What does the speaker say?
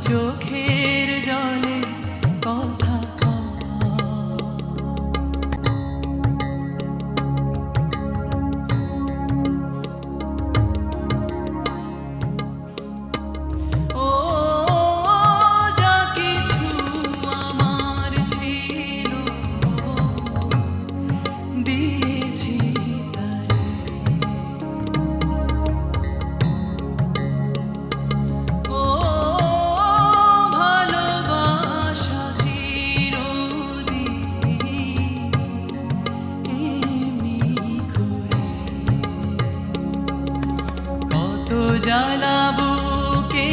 চোখের জলে কথা ও যা কিছু আমার ছিল দিয়েছি তারে। ও ভালোবাসা চিরদিন এমনি করে কত জ্বালা বুকে